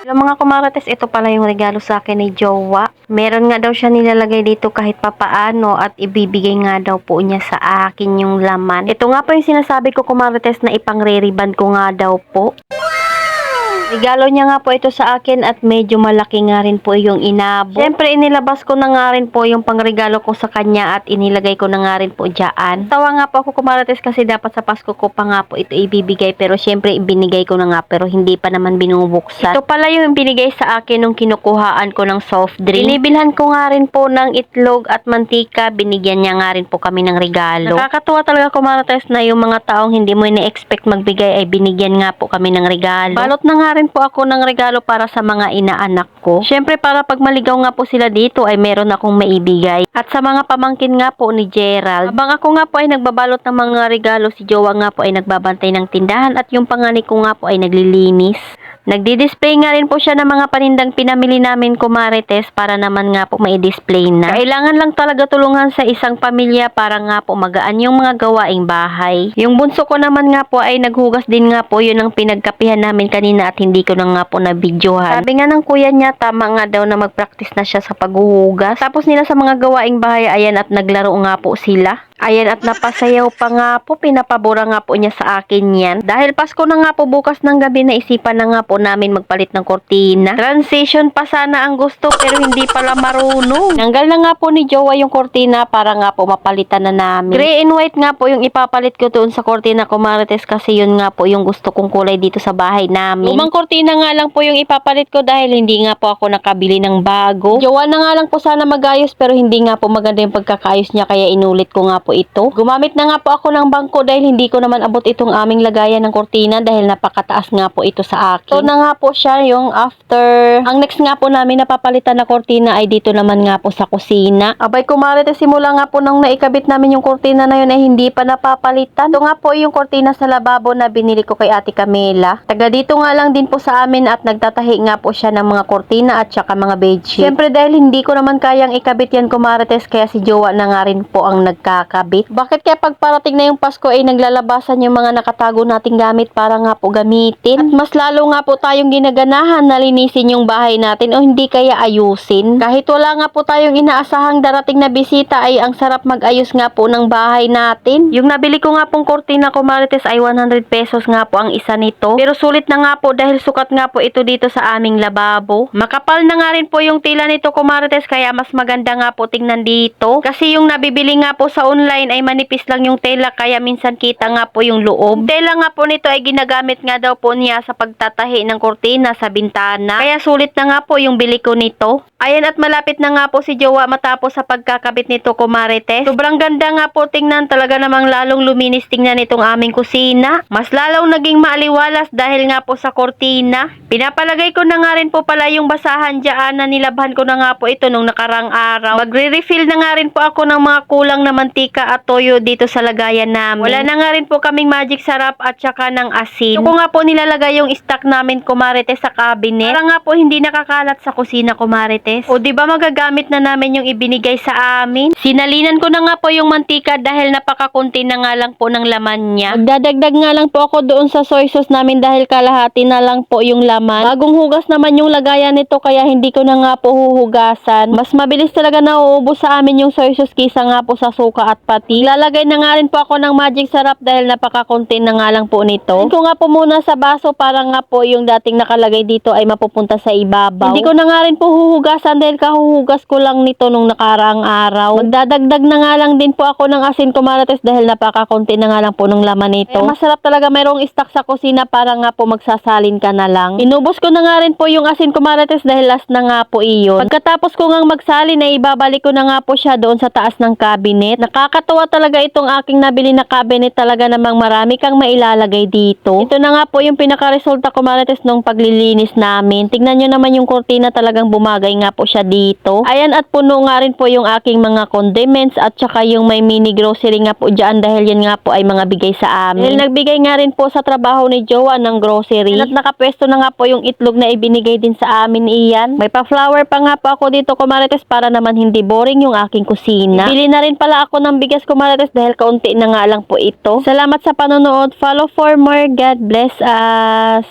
Hello mga kumarates, ito pala yung regalo sa akin ni Jowa. Meron nga daw siya nilalagay dito kahit papaano at ibibigay nga daw po niya sa akin yung laman. Ito nga po yung sinasabi ko kumarates na ipang-re-ribbon ko nga daw po. Regalo niya nga po ito sa akin at medyo malaki nga rin po yung inabot. Siyempre inilabas ko na nga rin po yung pangregalo ko sa kanya at inilagay ko na nga rin po dyan. Tawa nga po ako kumarates kasi dapat sa Pasko ko pa nga po ito ibibigay pero siyempre ibinigay ko na nga pero hindi pa naman binubuksan. Ito pala yung binigay sa akin nung kinukuhaan ko ng soft drink. Binibilhan ko nga rin po ng itlog at mantika. Binigyan niya nga rin po kami ng regalo. Nakakatuwa talaga kumarates na yung mga taong hindi mo ina-expect magbigay ay binigyan nga po kami ng regalo. Balot na nga rin po ako ng regalo para sa mga inaanak ko. Syempre para pag maligaw nga po sila dito ay meron akong maibigay. At sa mga pamangkin nga po ni Gerald. Habang ako nga po ay nagbabalot ng mga regalo, si Jowa nga po ay nagbabantay ng tindahan at yung panganay ko nga po ay naglilinis. Nagdi-display nga rin po siya ng mga panindang pinamili namin kumarites para naman nga po mai-display na. Kailangan lang talaga tulungan sa isang pamilya para nga po magaan yung mga gawaing bahay. Yung bunso ko naman nga po ay naghugas din nga po, yun ang pinagkapihan namin kanina at hindi ko na nga po na-videohan. Sabi nga ng kuya niya, tama nga daw na mag-practice na siya sa paghuhugas. Tapos nila sa mga gawaing bahay, ayan at naglaro nga po sila. Ayan at napasayaw pa nga po, pinapabura nga po niya sa akin yan. Dahil Pasko na nga po bukas ng gabi, naisipan na nga po namin magpalit ng kortina. Transition pa sana ang gusto pero hindi pala marunong. Nanggal na nga po ni Jowa yung kortina para nga po mapalitan na namin. Gray and white nga po yung ipapalit ko doon sa kortina kumarites kasi yun nga po yung gusto kong kulay dito sa bahay namin. Lumang kortina nga lang po yung ipapalit ko dahil hindi nga po ako nakabili ng bago. Jowa na nga lang po sana magayos pero hindi nga po maganda yung pagkakaayos niya kaya inulit ko nga po ito. Gumamit na nga po ako ng bangko dahil hindi ko naman abot itong aming lagayan ng kortina dahil napakataas nga po ito sa akin. Ito na nga po siya yung after. Ang next nga po namin napapalitan na kortina ay dito naman nga po sa kusina. Abay kumarites, simula nga po nung naikabit namin yung kortina na yun ay hindi pa napapalitan. Ito nga po yung kortina sa lababo na binili ko kay Ate Camila. Taga dito nga lang din po sa amin at nagtatahi nga po siya ng mga kortina at saka mga bedsheet. Siyempre dahil hindi ko naman kayang ikabit yan kumarites kaya si Jowa na nga rin po ang nagkakabit. Bakit kaya pag parating na yung Pasko ay naglalabasan yung mga nakatago nating gamit para nga po gamitin? At mas lalo nga po tayong ginaganahan na linisin yung bahay natin o hindi kaya ayusin. Kahit wala nga po tayong inaasahang darating na bisita ay ang sarap mag-ayos nga po ng bahay natin. Yung nabili ko nga pong kortina kumarites ay 100 pesos nga po ang isa nito. Pero sulit na nga po dahil sukat nga po ito dito sa aming lababo. Makapal na nga rin po yung tila nito kumarites kaya mas maganda nga po tingnan dito. Kasi yung nabibili nga po sa online ay manipis lang yung tela kaya minsan kita nga po yung loob. Tela nga po nito ay ginagamit nga daw po niya sa pagtatahi ng kortina sa bintana. Kaya sulit na nga po yung bili ko nito. Ayan at malapit na nga po si Jowa matapos sa pagkakabit nito kumarites. Sobrang ganda nga po tingnan, talaga namang lalong luminis tingnan itong aming kusina. Mas lalong naging maaliwalas dahil nga po sa kortina. Pinapalagay ko na nga rin po pala yung basahan dyan na nilabhan ko na nga po ito nung nakarang araw. Magre-refill na nga rin po ako ng mga kulang na mantika at toyo dito sa lagayan namin. Wala na nga rin po kaming magic sarap at saka ng asin. Ito ko nga po nilalagay yung stock namin kumarites sa cabinet. Para nga po hindi nakakalat sa kusina kumarites. O di ba magagamit na namin yung ibinigay sa amin? Sinalinan ko na nga po yung mantika dahil napakakunti na nga lang po ng laman niya. Magdadagdag nga lang po ako doon sa soy sauce namin dahil kalahati na lang po yung laman. Bagong hugas naman yung lagayan nito kaya hindi ko na nga po huhugasan. Mas mabilis talaga nauubos sa amin yung soy sauce kisa nga po sa suka at pati. Lalagay na nga rin po ako ng magic sarap dahil napakakunti na nga lang po nito. Ito nga po muna sa baso para nga po yung dating nakalagay dito ay mapupunta sa ibabaw. Hindi ko na nga rin po huhugasan dahil kahuhugas ko lang nito nung nakaraang araw. Magdadagdag na nga lang din po ako ng asin kumarites dahil napakakunti na nga lang po ng laman nito. Masarap talaga mayroong stock sa kusina para nga po magsasalin ka na lang. Inubos ko na nga rin po yung asin kumarites dahil last na nga po iyon. Pagkatapos ko ngang magsalin ay ibabalik ko na nga po siya doon sa taas ng cabinet. Nakakatuwa talaga itong aking nabili na cabinet, talaga namang marami kang mailalagay dito. Ito na nga po yung pinaka-resulta kumarites nung paglilinis namin. Tignan nyo naman yung kortina, talagang bumagay nga po siya dito. Ayan at puno nga rin po yung aking mga condiments at saka yung may mini grocery nga po dyan dahil yan nga po ay mga bigay sa amin. Dahil nagbigay nga rin po sa trabaho ni Jowa ng grocery. At nakapwesto na nga po yung itlog na ibinigay din sa amin iyan. May pa-flower pa nga po ako dito kumarites para naman hindi boring yung aking kusina. Bili na rin pala ako ng bigas kumarites dahil kaunti na nga lang po ito. Salamat sa panonood. Follow for more. God bless us.